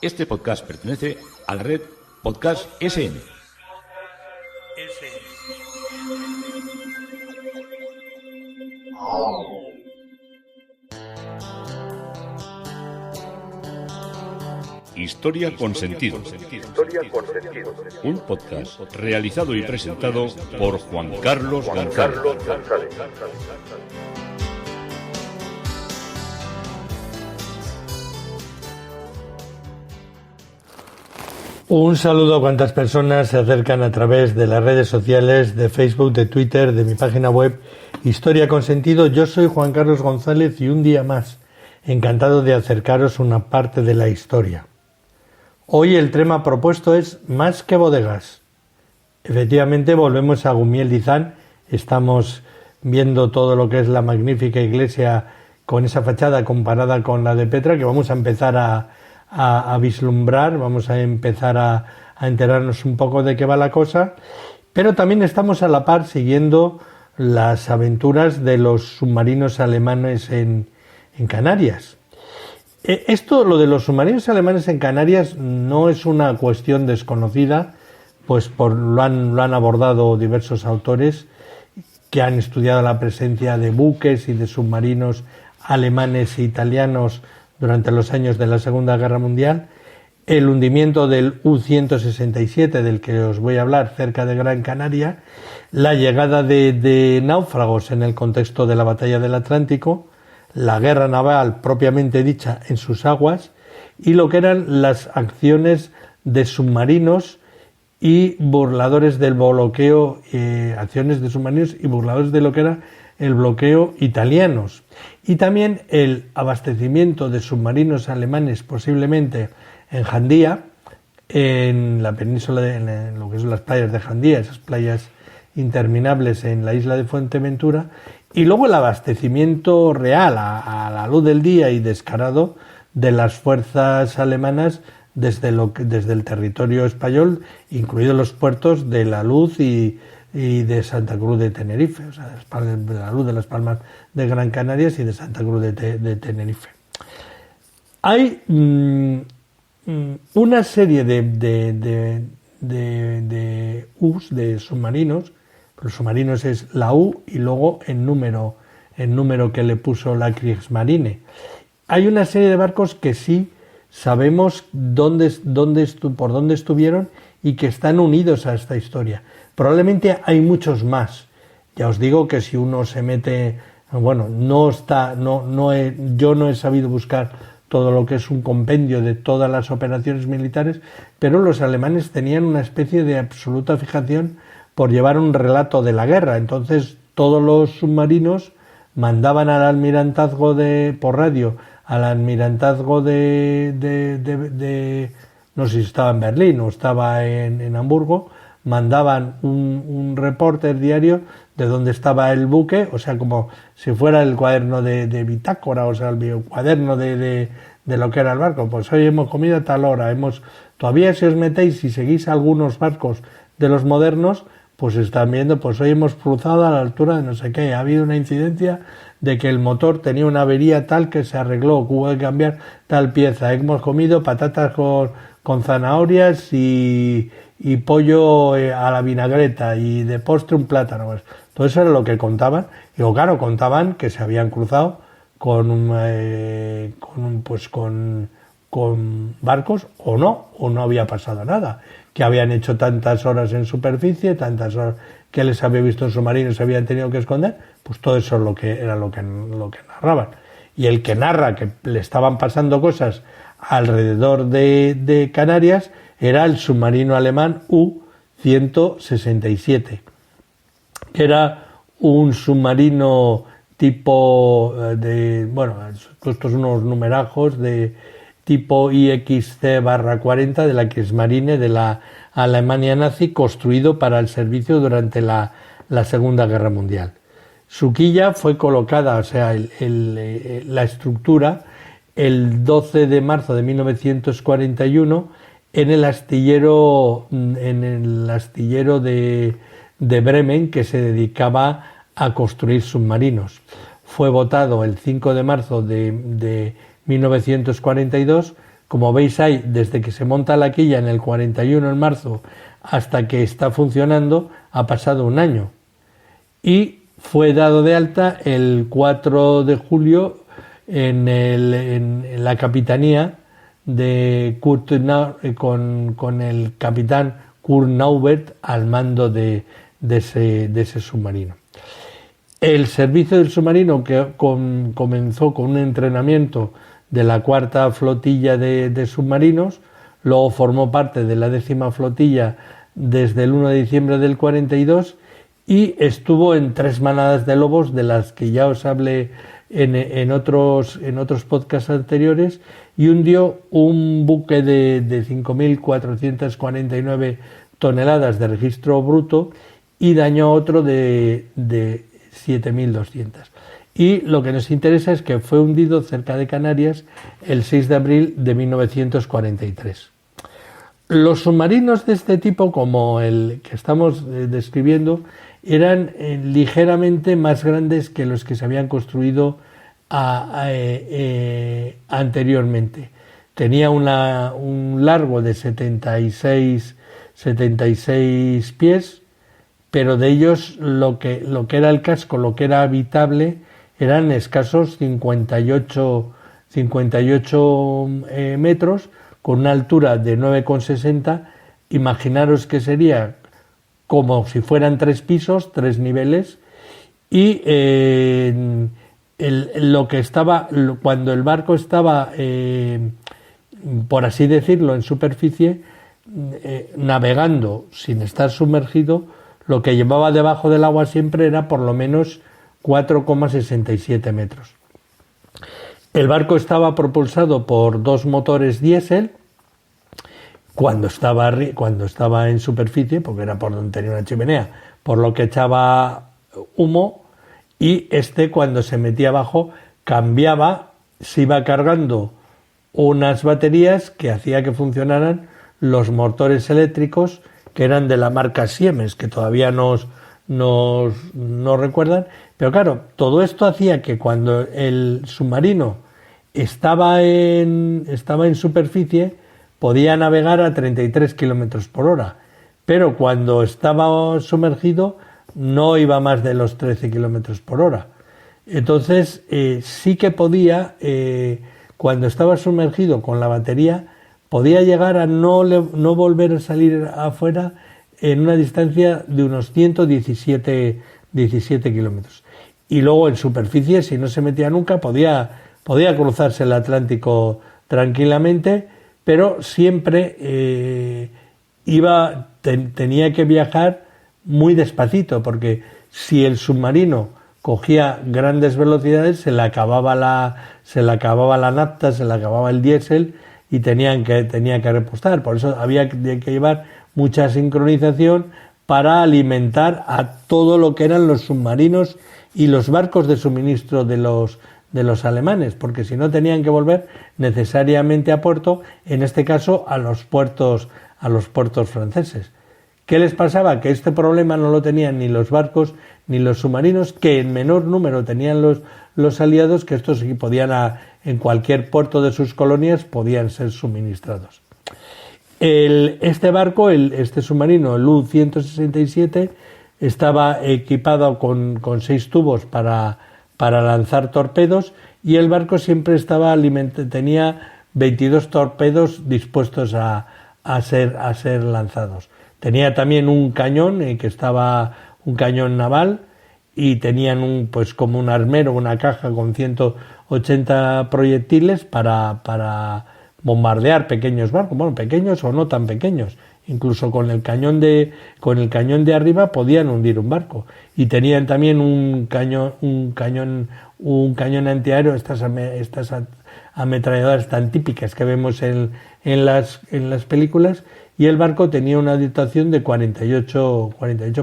Este podcast pertenece a la red Podcast SN. Historia con sentido. Un podcast realizado y presentado por Juan Carlos González. Un saludo a cuantas personas se acercan a través de las redes sociales, de Facebook, de Twitter, de mi página web Historia con Sentido. Yo soy Juan Carlos González y un día más encantado de acercaros una parte de la historia. Hoy el tema propuesto es Más que bodegas. Efectivamente volvemos a Gumiel-Izán, estamos viendo todo lo que es la magnífica iglesia con esa fachada comparada con la de Petra, que vamos a empezar a vislumbrar, vamos a empezar a enterarnos un poco de qué va la cosa, pero también estamos a la par siguiendo las aventuras de los submarinos alemanes en Canarias. Lo de los submarinos alemanes en Canarias no es una cuestión desconocida, pues lo han abordado diversos autores que han estudiado la presencia de buques y de submarinos alemanes e italianos durante los años de la Segunda Guerra Mundial, el hundimiento del U-167, del que os voy a hablar, cerca de Gran Canaria, la llegada de náufragos en el contexto de la Batalla del Atlántico, la guerra naval propiamente dicha en sus aguas y lo que eran las acciones de submarinos y burladores del bloqueo, acciones de submarinos y burladores de lo que era el bloqueo italianos, y también el abastecimiento de submarinos alemanes posiblemente en Jandía, en la península, en lo que son las playas de Jandía, esas playas interminables en la isla de Fuerteventura, y luego el abastecimiento real a la luz del día y descarado de las fuerzas alemanas desde el territorio español, incluidos los puertos de La Luz y de Santa Cruz de Tenerife, o sea, de La Luz, de Las Palmas de Gran Canarias y de Santa Cruz de Tenerife. Hay una serie de U's, de submarinos. Los submarinos es la U y luego el número que le puso la Kriegsmarine. Hay una serie de barcos que sí sabemos por dónde estuvieron y que están unidos a esta historia. Probablemente hay muchos más. Ya os digo que si uno se mete, bueno, yo no he sabido buscar todo lo que es un compendio de todas las operaciones militares, pero los alemanes tenían una especie de absoluta fijación por llevar un relato de la guerra. Entonces todos los submarinos mandaban al almirantazgo por radio, al almirantazgo de no sé si estaba en Berlín o estaba en Hamburgo, mandaban un reporter diario de dónde estaba el buque, o sea, como si fuera el cuaderno de bitácora, o sea, el cuaderno de lo que era el barco. Pues hoy hemos comido a tal hora, todavía si os metéis y seguís algunos barcos de los modernos, pues están viendo, pues hoy hemos cruzado a la altura de no sé qué, ha habido una incidencia de que el motor tenía una avería tal que se arregló, hubo que cambiar tal pieza, hemos comido patatas con zanahorias y pollo a la vinagreta y de postre un plátano. Pues, todo eso era lo que contaban. Y claro, contaban que se habían cruzado con barcos o no había pasado nada, que habían hecho tantas horas en superficie, tantas horas que les había visto en submarinos, se habían tenido que esconder. Pues todo eso es lo que narraban. Y el que narra que le estaban pasando cosas alrededor de Canarias era el submarino alemán U-167, que era un submarino tipo estos unos numerajos de tipo IXC-40 de la Kriegsmarine de la Alemania nazi, construido para el servicio durante la Segunda Guerra Mundial. Su quilla fue colocada, o sea, la estructura, el 12 de marzo de 1941 en el astillero de Bremen, que se dedicaba a construir submarinos. Fue votado el 5 de marzo de 1942 Como veis ahí, desde que se monta la quilla en el 41 en marzo hasta que está funcionando, ha pasado un año. Y fue dado de alta el 4 de julio en la capitanía de Kurt con el capitán Kurt Naubert al mando de ese submarino. El servicio del submarino que comenzó con un entrenamiento de la cuarta flotilla de submarinos, luego formó parte de la 10ª flotilla desde el 1 de diciembre del 42 y estuvo en 3 manadas de lobos, de las que ya os hablé en otros podcasts anteriores, y hundió un buque de 5.449 toneladas de registro bruto y dañó otro de 7.200. Y lo que nos interesa es que fue hundido cerca de Canarias el 6 de abril de 1943. Los submarinos de este tipo, como el que estamos describiendo, eran ligeramente más grandes que los que se habían construido anteriormente. Tenía un largo de 76 pies, pero de ellos lo que era el casco, lo que era habitable, eran escasos 58 metros, con una altura de 9,60. Imaginaros que sería como si fueran 3 pisos, 3 niveles, y lo que estaba, cuando el barco estaba, por así decirlo, en superficie, navegando sin estar sumergido, lo que llevaba debajo del agua siempre era por lo menos 4,67 metros. El barco estaba propulsado por 2 motores diésel cuando estaba en superficie, porque era por donde tenía una chimenea, por lo que echaba humo, y cuando se metía abajo cambiaba, se iba cargando unas baterías que hacía que funcionaran los motores eléctricos, que eran de la marca Siemens, que todavía nos recuerdan. Pero claro, todo esto hacía que cuando el submarino estaba en superficie podía navegar a 33 kilómetros por hora, pero cuando estaba sumergido no iba más de los 13 kilómetros por hora. Entonces sí que podía, cuando estaba sumergido con la batería, podía llegar a no volver a salir afuera en una distancia de unos 117 kilómetros. Y luego en superficie, si no se metía nunca, podía cruzarse el Atlántico tranquilamente, pero siempre tenía que viajar muy despacito, porque si el submarino cogía grandes velocidades se le acababa la nafta, se le acababa el diésel y tenía que repostar. Por eso había que llevar mucha sincronización para alimentar a todo lo que eran los submarinos y los barcos de suministro de los alemanes, porque si no tenían que volver necesariamente a puerto, en este caso a los puertos franceses. ¿Qué les pasaba? Que este problema no lo tenían ni los barcos ni los submarinos, que en menor número tenían los aliados, que estos sí podían en cualquier puerto de sus colonias podían ser suministrados. Este submarino, el U-167, estaba equipado con 6 tubos para lanzar torpedos, y el barco siempre tenía 22 torpedos dispuestos a ser lanzados. Tenía también un cañón, un cañón naval, y tenían como un armero, una caja con 180 proyectiles para bombardear pequeños barcos, bueno, pequeños o no tan pequeños. Incluso con el cañón de arriba podían hundir un barco. Y tenían también un cañón antiaéreo, estas ametralladoras tan típicas que vemos en las películas, y el barco tenía una dotación de 48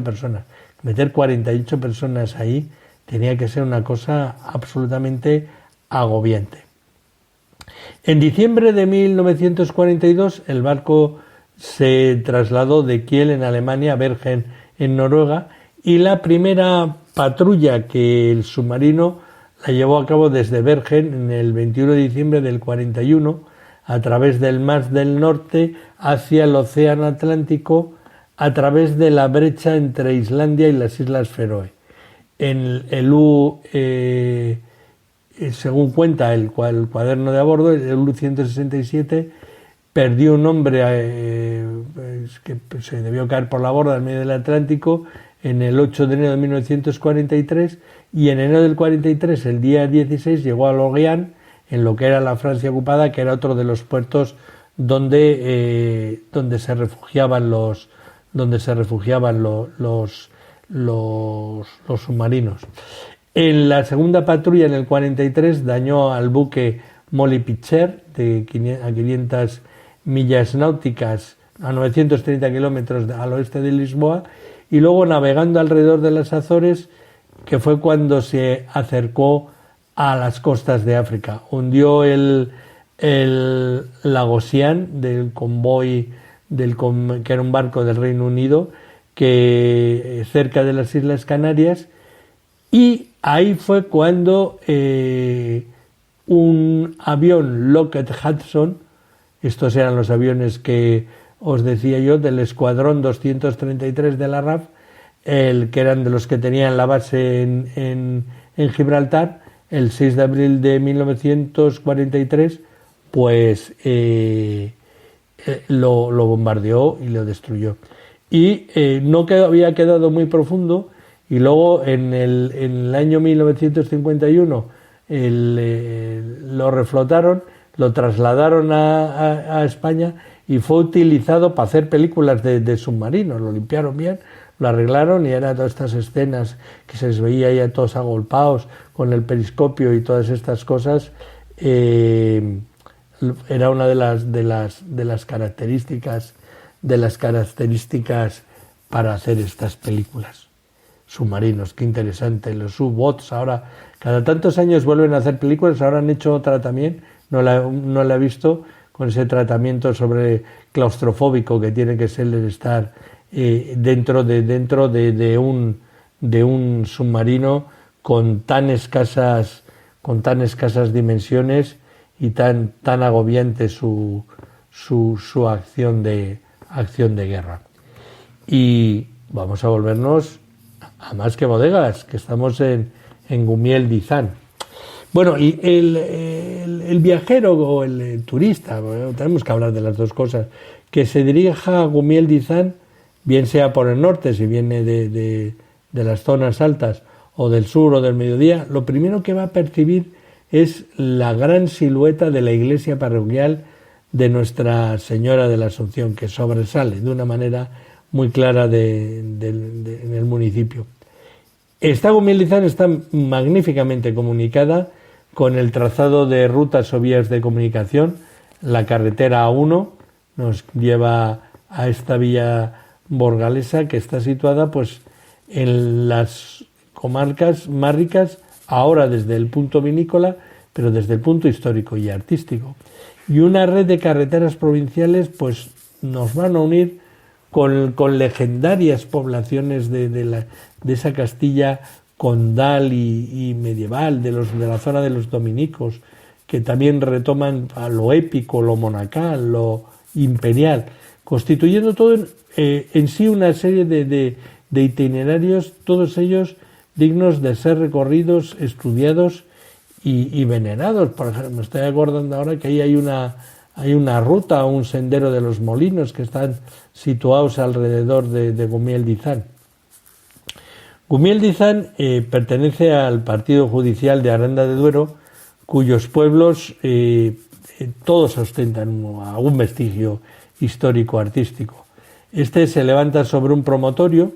personas. Meter 48 personas ahí tenía que ser una cosa absolutamente agobiante. En diciembre de 1942 el barco se trasladó de Kiel en Alemania a Bergen en Noruega, y la primera patrulla que el submarino la llevó a cabo desde Bergen en el 21 de diciembre del 41 a través del Mar del Norte hacia el Océano Atlántico a través de la brecha entre Islandia y las Islas Feroe. Según cuenta el cuaderno de a bordo, el U-167 perdió un hombre que se debió caer por la borda en medio del Atlántico en el 8 de enero de 1943, y en enero del 43, el día 16, llegó a Lorient, en lo que era la Francia ocupada, que era otro de los puertos donde se refugiaban los submarinos. En la segunda patrulla, en el 43, dañó al buque Molly Pitcher a 500 millas náuticas, a 930 kilómetros al oeste de Lisboa, y luego, navegando alrededor de las Azores, que fue cuando se acercó a las costas de África. Hundió el Lagosian del convoy que era un barco del Reino Unido, que cerca de las Islas Canarias, y ahí fue cuando un avión Lockheed Hudson, estos eran los aviones que os decía yo, del escuadrón 233 de la RAF, que eran de los que tenían la base en Gibraltar, el 6 de abril de 1943, pues lo bombardeó y lo destruyó. Y no había quedado muy profundo, y luego en el año 1951 lo reflotaron, lo trasladaron a España, y fue utilizado para hacer películas de submarinos. Lo limpiaron bien, lo arreglaron, y eran todas estas escenas que se les veía ya todos agolpados con el periscopio y todas estas cosas. Era una de las características para hacer estas películas. Submarinos, qué interesante. Los U-Boats, ahora cada tantos años vuelven a hacer películas. Ahora han hecho otra también, no la he visto, con ese tratamiento sobre claustrofóbico que tiene que ser el estar dentro de un submarino con tan escasas dimensiones y tan agobiante su acción de guerra. Y vamos a volvernos a más que bodegas, que estamos en Gumiel Dizan. Bueno, y el viajero o el turista, bueno, tenemos que hablar de las dos cosas, que se dirija a Gumiel Dizan, bien sea por el norte, si viene de las zonas altas, o del sur o del mediodía, lo primero que va a percibir es la gran silueta de la iglesia parroquial de Nuestra Señora de la Asunción, que sobresale de una manera muy clara en el municipio. Esta Gumiel Dizan está magníficamente comunicada con el trazado de rutas o vías de comunicación. La carretera A1 nos lleva a esta villa burgalesa, que está situada pues en las comarcas más ricas, ahora desde el punto vinícola, pero desde el punto histórico y artístico. Y una red de carreteras provinciales pues nos van a unir con legendarias poblaciones de esa Castilla condal y medieval, de la zona de los dominicos, que también retoman a lo épico, lo monacal, lo imperial, constituyendo todo en sí una serie de itinerarios, todos ellos dignos de ser recorridos, estudiados y venerados. Por ejemplo, me estoy acordando ahora que ahí hay una ruta, un sendero de los molinos que están situados alrededor de Gumiel Dizan. Gumiel Dizan pertenece al partido judicial de Aranda de Duero, cuyos pueblos todos ostentan algún vestigio histórico-artístico. Este se levanta sobre un promontorio,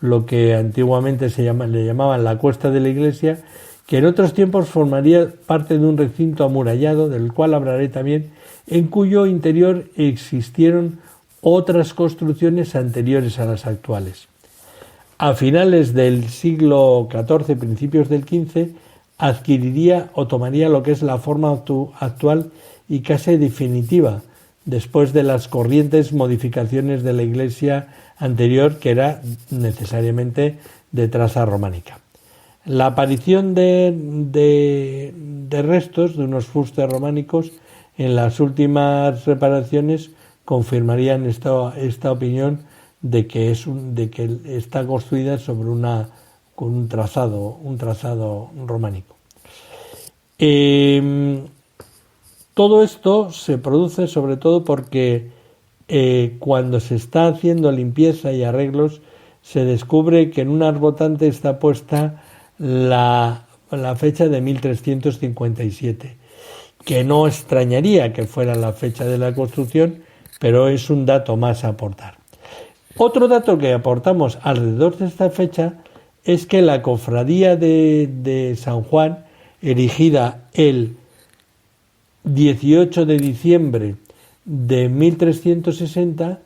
lo que antiguamente le llamaban la Cuesta de la Iglesia, que en otros tiempos formaría parte de un recinto amurallado, del cual hablaré también, en cuyo interior existieron otras construcciones anteriores a las actuales. A finales del siglo XIV, principios del XV, adquiriría o tomaría lo que es la forma actual y casi definitiva, después de las corrientes modificaciones de la iglesia anterior, que era necesariamente de traza románica. La aparición de restos de unos fustes románicos en las últimas reparaciones confirmarían esta opinión de que está construida sobre con un trazado románico. Todo esto se produce sobre todo porque cuando se está haciendo limpieza y arreglos se descubre que en un arbotante está puesta la fecha de 1357, que no extrañaría que fuera la fecha de la construcción, pero es un dato más a aportar. Otro dato que aportamos alrededor de esta fecha es que la cofradía de San Juan, erigida el 18 de diciembre de 1360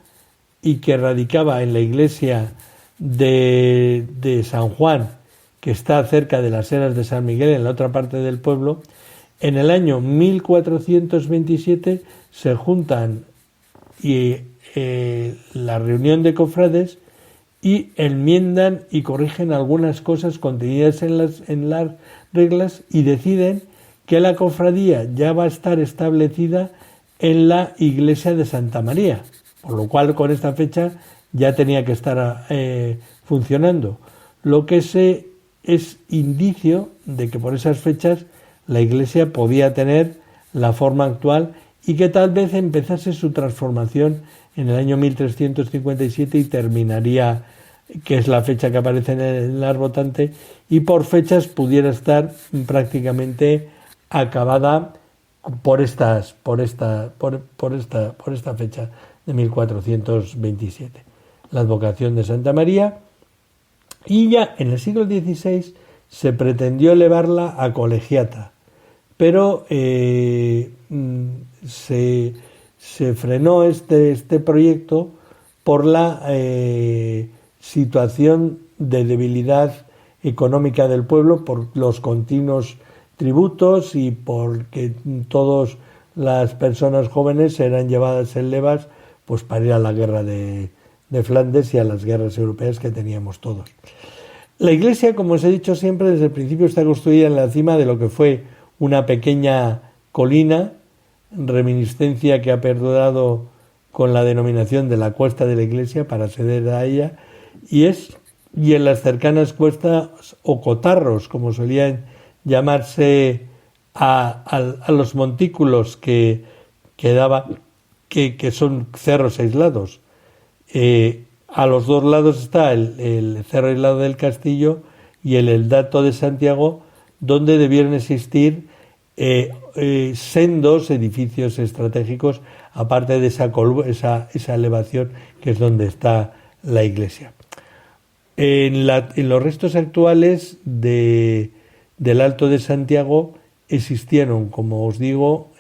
y que radicaba en la iglesia de San Juan, que está cerca de las Eras de San Miguel, en la otra parte del pueblo, en el año 1427 se juntan la reunión de cofrades y enmiendan y corrigen algunas cosas contenidas en las reglas y deciden que la cofradía ya va a estar establecida en la iglesia de Santa María, por lo cual con esta fecha ya tenía que estar funcionando, lo que es indicio de que por esas fechas la iglesia podía tener la forma actual y que tal vez empezase su transformación en el año 1357 y terminaría, que es la fecha que aparece en el arbotante, y por fechas pudiera estar prácticamente acabada por esta fecha de 1427. La advocación de Santa María, y ya en el siglo XVI se pretendió elevarla a colegiata, pero se frenó este proyecto por la situación de debilidad económica del pueblo, por los continuos tributos y porque todas las personas jóvenes eran llevadas en levas pues para ir a la guerra de Flandes y a las guerras europeas que teníamos todos. La iglesia, como os he dicho siempre, desde el principio está construida en la cima de lo que fue una pequeña colina, reminiscencia que ha perdurado con la denominación de la cuesta de la iglesia para acceder a ella, y en las cercanas cuestas o cotarros, como solían llamarse a los montículos que son cerros aislados. A los dos lados está el cerro aislado del Castillo y el Eldato de Santiago, donde debieron existir sendos edificios estratégicos, aparte de esa elevación que es donde está la iglesia. En los restos actuales del Alto de Santiago existieron, como os digo,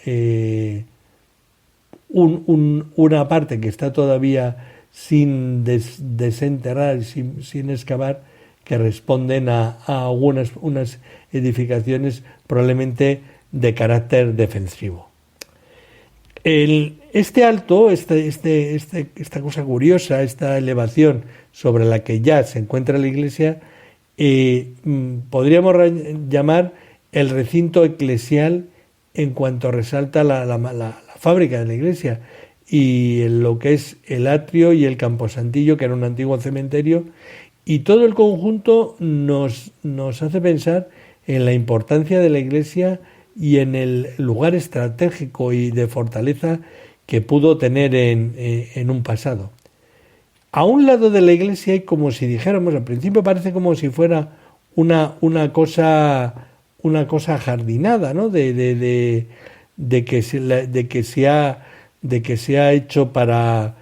una parte que está todavía sin desenterrar, sin excavar, que responden a unas edificaciones probablemente de carácter defensivo. Este alto, esta cosa curiosa, esta elevación sobre la que ya se encuentra la iglesia, podríamos llamar el recinto eclesial en cuanto resalta la fábrica de la iglesia y en lo que es el atrio y el camposantillo, que era un antiguo cementerio, y todo el conjunto nos hace pensar en la importancia de la iglesia y en el lugar estratégico y de fortaleza que pudo tener en un pasado. A un lado de la iglesia hay, como si dijéramos, al principio parece como si fuera una cosa jardinada, ¿no? de que se ha hecho para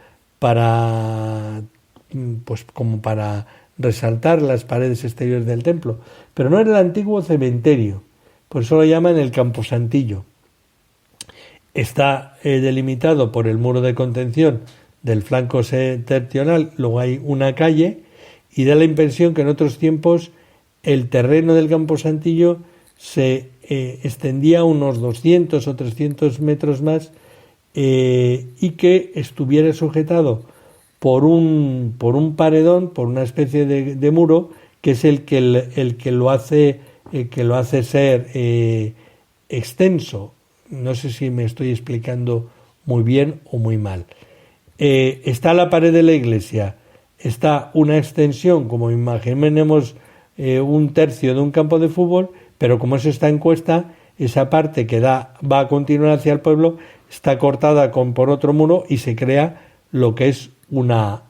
pues como para resaltar las paredes exteriores del templo, pero no era el antiguo cementerio, por eso lo llaman el camposantillo. Está delimitado por el muro de contención del flanco septentrional, luego hay una calle y da la impresión que en otros tiempos el terreno del camposantillo se extendía unos 200 o 300 metros más y que estuviera sujetado por un paredón, por una especie de muro, que es el que lo hace ser extenso, no sé si me estoy explicando muy bien o muy mal. Está la pared de la iglesia, está una extensión, como imaginemos un tercio de un campo de fútbol, pero como eso está en cuesta, esa parte que va a continuar hacia el pueblo está cortada por otro muro y se crea lo que es una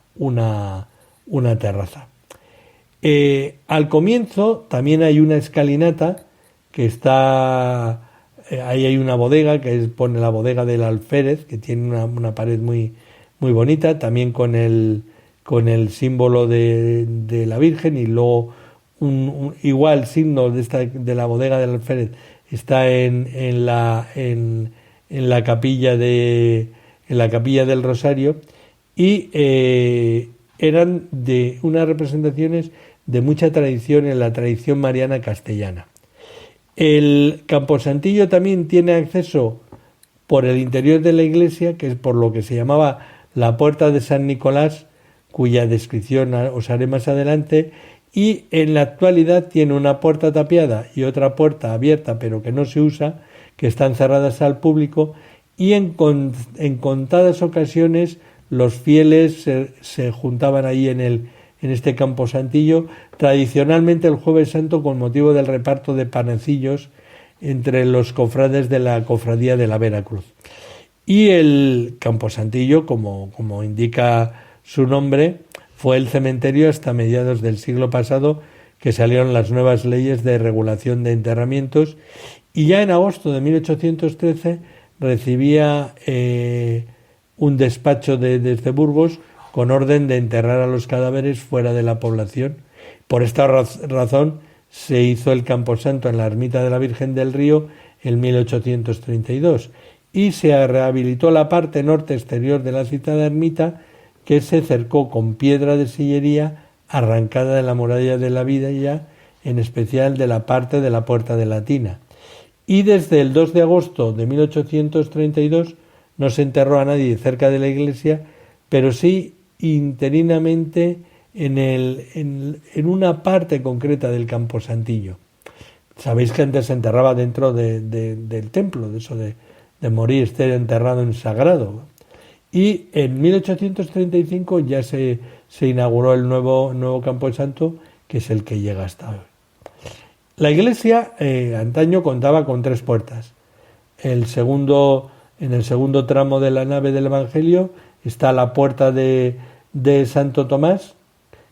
terraza. Al comienzo también hay una escalinata que está, ahí hay una bodega que pone la bodega del alférez, que tiene una pared muy bonita, también con el símbolo de la Virgen, y luego igual signo de la bodega del alférez está en la capilla del Rosario, y eran de unas representaciones de mucha tradición en la tradición mariana castellana. El camposantillo también tiene acceso por el interior de la iglesia, que es por lo que se llamaba la puerta de San Nicolás, cuya descripción os haré más adelante, y en la actualidad tiene una puerta tapiada y otra puerta abierta pero que no se usa, que están cerradas al público, y en contadas ocasiones los fieles se juntaban ahí en este camposantillo, tradicionalmente el Jueves Santo, con motivo del reparto de panecillos entre los cofrades de la cofradía de la Veracruz. Y el camposantillo, como indica su nombre, fue el cementerio hasta mediados del siglo pasado, que salieron las nuevas leyes de regulación de enterramientos, y ya en agosto de 1813 recibía un despacho desde Burgos con orden de enterrar a los cadáveres fuera de la población. Por esta razón se hizo el camposanto en la ermita de la Virgen del Río en 1832, y se rehabilitó la parte norte exterior de la citada ermita, que se cercó con piedra de sillería arrancada de la muralla de la Villa, en especial de la parte de la Puerta de la Tina. Y desde el 2 de agosto de 1832 no se enterró a nadie cerca de la iglesia, pero sí interinamente en una parte concreta del camposantillo. Sabéis que antes se enterraba dentro del templo, de eso de morir, estar enterrado en sagrado. Y en 1835 ya se inauguró el nuevo camposanto, que es el que llega hasta hoy. La iglesia antaño contaba con 3 puertas. En el segundo tramo de la nave del Evangelio está la puerta de Santo Tomás,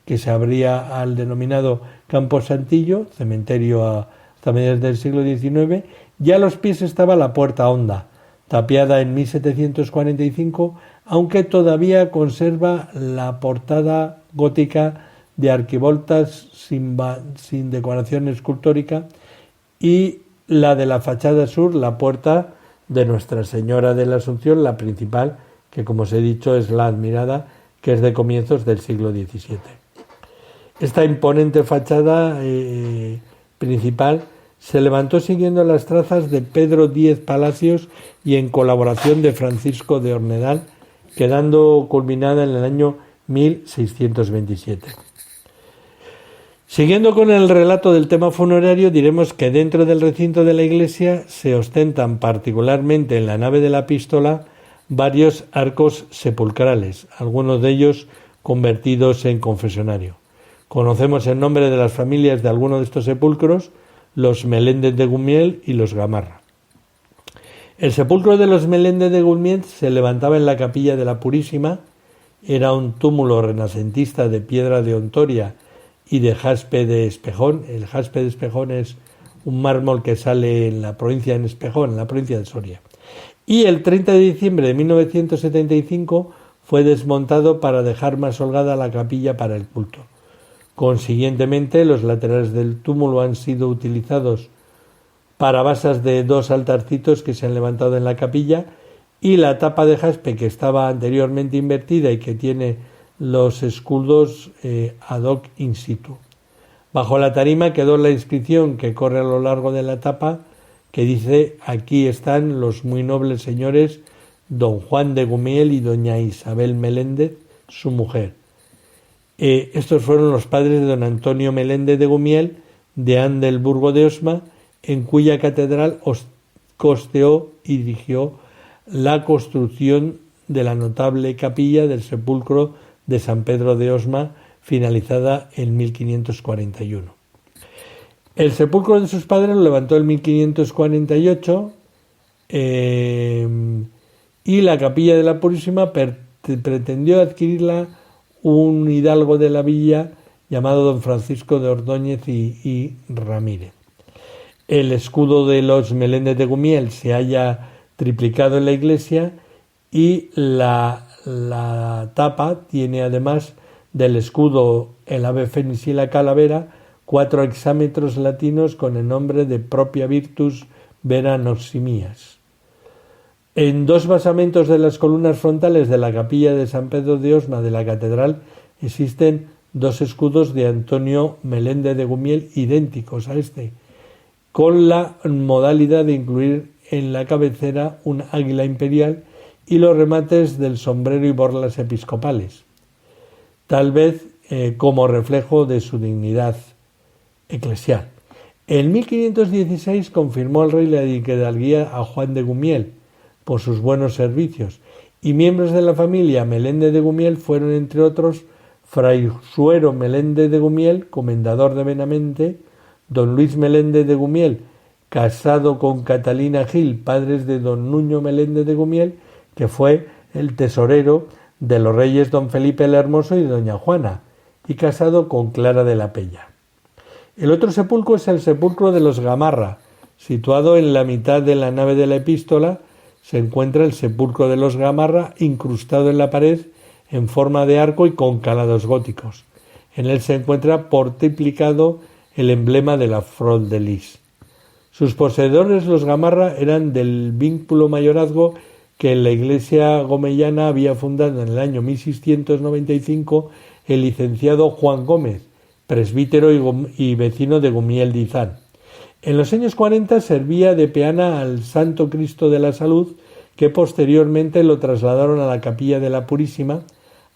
que se abría al denominado camposantillo, cementerio hasta mediados del siglo XIX, y a los pies estaba la puerta honda, tapiada en 1745, aunque todavía conserva la portada gótica de arquivoltas sin decoración escultórica, y la de la fachada sur, la puerta de Nuestra Señora de la Asunción, la principal, que como os he dicho es la admirada, que es de comienzos del siglo XVII. Esta imponente fachada principal se levantó siguiendo las trazas de Pedro Díez Palacios y en colaboración de Francisco de Ornedal, quedando culminada en el año 1627. Siguiendo con el relato del tema funerario, diremos que dentro del recinto de la iglesia se ostentan, particularmente en la nave de la epístola, varios arcos sepulcrales, algunos de ellos convertidos en confesionario. Conocemos el nombre de las familias de algunos de estos sepulcros: los Meléndez de Gumiel y los Gamarra. El sepulcro de los Meléndez de Gumiel se levantaba en la capilla de la Purísima. Era un túmulo renacentista de piedra de Ontoria y de jaspe de Espejón. El jaspe de Espejón es un mármol que sale en la provincia de Espejón, en la provincia de Soria. Y el 30 de diciembre de 1975 fue desmontado para dejar más holgada la capilla para el culto. Consiguientemente, los laterales del túmulo han sido utilizados para basas de 2 altarcitos que se han levantado en la capilla, y la tapa de jaspe, que estaba anteriormente invertida y que tiene los escudos ad hoc in situ. Bajo la tarima quedó la inscripción que corre a lo largo de la tapa, que dice: aquí están los muy nobles señores don Juan de Gumiel y doña Isabel Meléndez, su mujer. Estos fueron los padres de don Antonio Meléndez de Gumiel, deán del Burgo de Osma, en cuya catedral costeó y dirigió la construcción de la notable capilla del sepulcro de San Pedro de Osma, finalizada en 1541. El sepulcro de sus padres lo levantó en 1548 y la capilla de la Purísima pretendió adquirirla un hidalgo de la villa llamado don Francisco de Ordóñez y Ramírez. El escudo de los Meléndez de Gumiel se halla triplicado en la iglesia y la tapa tiene, además del escudo, el ave fénix y la calavera, 4 hexámetros latinos con el nombre de Propria Virtus Vera Noximias. En 2 basamentos de las columnas frontales de la capilla de San Pedro de Osma de la catedral existen 2 escudos de Antonio Meléndez de Gumiel idénticos a este, con la modalidad de incluir en la cabecera un águila imperial y los remates del sombrero y borlas episcopales, tal vez como reflejo de su dignidad eclesial. En 1516 confirmó el rey la hidalguía a Juan de Gumiel por sus buenos servicios, y miembros de la familia Meléndez de Gumiel fueron, entre otros, Fray Suero Meléndez de Gumiel, comendador de Benavente, don Luis Meléndez de Gumiel, casado con Catalina Gil, padres de don Nuño Meléndez de Gumiel, que fue el tesorero de los reyes don Felipe el Hermoso y doña Juana, y casado con Clara de la Pella. El otro sepulcro es el sepulcro de los Gamarra. Situado en la mitad de la nave de la epístola se encuentra el sepulcro de los Gamarra, incrustado en la pared en forma de arco y con calados góticos. En él se encuentra portiplicado el emblema de la Frol de Lis. Sus poseedores, los Gamarra, eran del vínculo mayorazgo que en la iglesia gomellana había fundado en el año 1695 el licenciado Juan Gómez, presbítero y vecino de Gumiel de Izán. En los años 40 servía de peana al Santo Cristo de la Salud, que posteriormente lo trasladaron a la capilla de la Purísima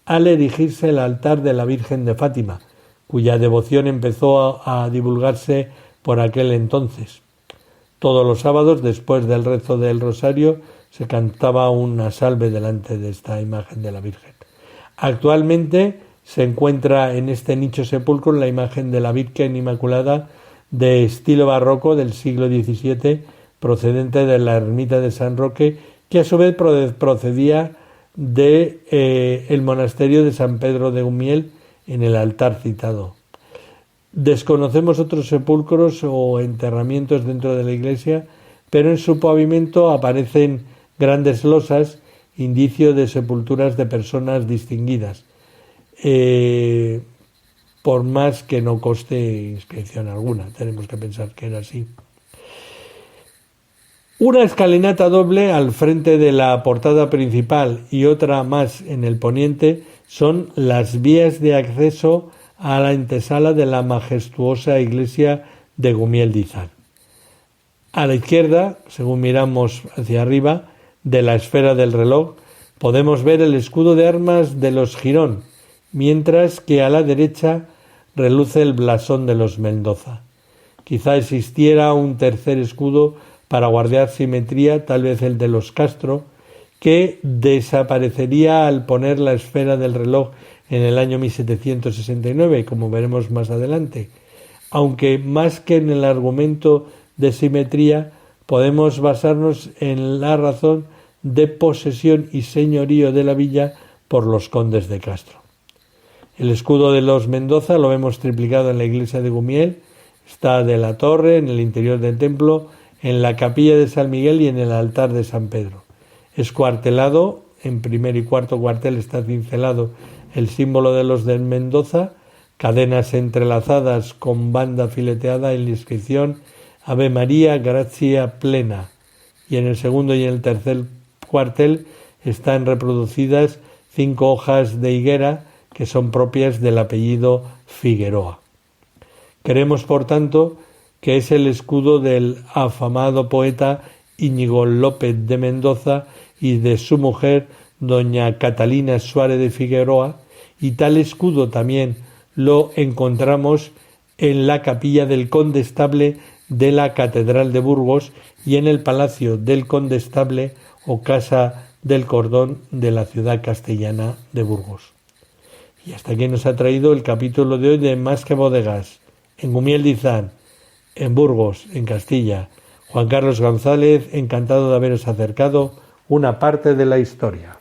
al erigirse el altar de la Virgen de Fátima, cuya devoción empezó a divulgarse por aquel entonces. Todos los sábados, después del rezo del rosario, se cantaba una salve delante de esta imagen de la Virgen. Actualmente se encuentra en este nicho sepulcro la imagen de la Virgen Inmaculada de estilo barroco del siglo XVII, procedente de la ermita de San Roque, que a su vez procedía de el monasterio de San Pedro de Gumiel en el altar citado. Desconocemos otros sepulcros o enterramientos dentro de la iglesia, pero en su pavimento aparecen grandes losas, indicio de sepulturas de personas distinguidas, por más que no conste inscripción alguna. Tenemos que pensar que era así. Una escalinata doble al frente de la portada principal y otra más en el poniente son las vías de acceso a la antesala de la majestuosa iglesia de Gumiel de Izán. A la izquierda, según miramos hacia arriba, de la esfera del reloj, podemos ver el escudo de armas de los Girón, mientras que a la derecha reluce el blasón de los Mendoza. Quizá existiera un tercer escudo para guardar simetría, tal vez el de los Castro, que desaparecería al poner la esfera del reloj en el año 1769, como veremos más adelante. Aunque más que en el argumento de simetría, podemos basarnos en la razón de posesión y señorío de la villa por los condes de Castro. El escudo de los Mendoza lo vemos triplicado en la iglesia de Gumiel, está de la torre, en el interior del templo, en la capilla de San Miguel y en el altar de San Pedro. Es cuartelado, en primer y cuarto cuartel está cincelado el símbolo de los de Mendoza, cadenas entrelazadas con banda fileteada en la inscripción Ave María, gracia plena. Y en el segundo y en el tercer cuartel están reproducidas 5 hojas de higuera que son propias del apellido Figueroa. Creemos, por tanto, que es el escudo del afamado poeta Íñigo López de Mendoza y de su mujer, doña Catalina Suárez de Figueroa, y tal escudo también lo encontramos en la capilla del condestable de la Catedral de Burgos y en el Palacio del Condestable o Casa del Cordón de la ciudad castellana de Burgos. Y hasta aquí nos ha traído el capítulo de hoy de Más que Bodegas, en Gumiel de Izán, en Burgos, en Castilla. Juan Carlos González, encantado de haberos acercado una parte de la historia.